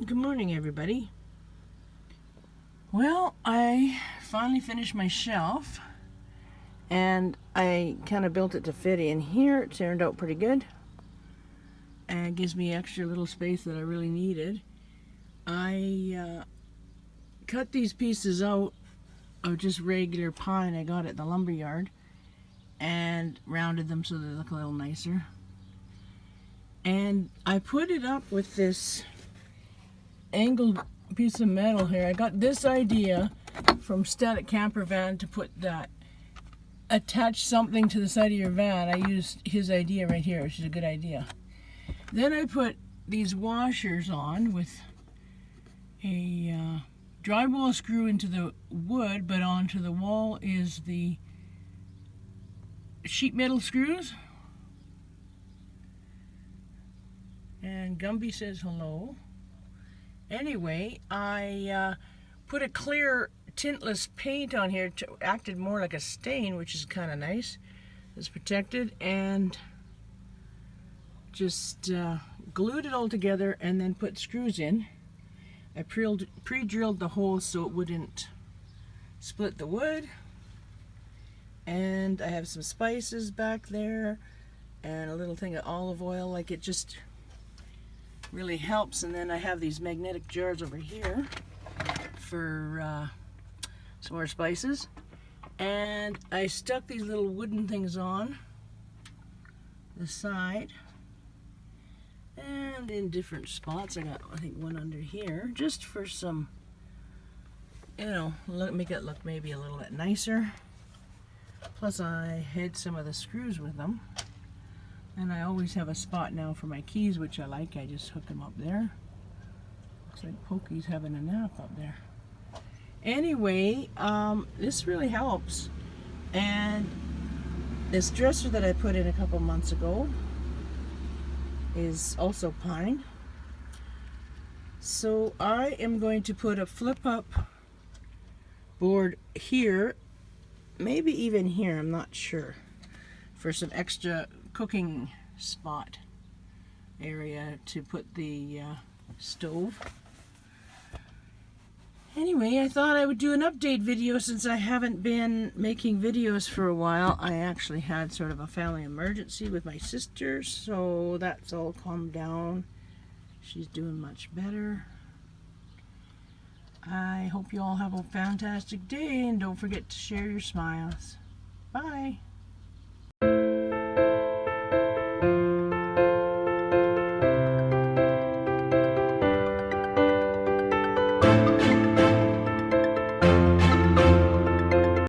Good morning, everybody. Well, I finally finished my shelf and I kind of built it to fit in here. It turned out pretty good and it gives me extra little space that I really needed. I cut these pieces out of just regular pine I got at the lumber yard and rounded them so they look a little nicer. And I put it up with this angled piece of metal here. I got this idea from Static Camper Van to put that, attach something to the side of your van. I used his idea right here, which is a good idea. Then I put these washers on with a drywall screw into the wood, but onto the wall is the sheet metal screws. And Gumby says hello. Anyway, I put a clear tintless paint on here to acted more like a stain, which is kind of nice. It's protected, and just glued it all together and then put screws in. I pre-drilled the holes so it wouldn't split the wood. And I have some spices back there and a little thing of olive oil, like it just really helps. And then I have these magnetic jars over here for some more spices. And I stuck these little wooden things on the side and in different spots. I got, I think, one under here just for some, you know, make it look maybe a little bit nicer. Plus I hid some of the screws with them. And I always have a spot now for my keys, which I like. I just hook them up there. Looks like Pokey's having a nap up there. Anyway, this really helps. And this dresser that I put in a couple months ago is also pine. So I am going to put a flip-up board here, maybe even here, I'm not sure, for some extra cooking spot area to put the stove. Anyway, I thought I would do an update video since I haven't been making videos for a while. I actually had sort of a family emergency with my sister, so that's all calmed down. She's doing much better. I hope you all have a fantastic day, and don't forget to share your smiles. Bye.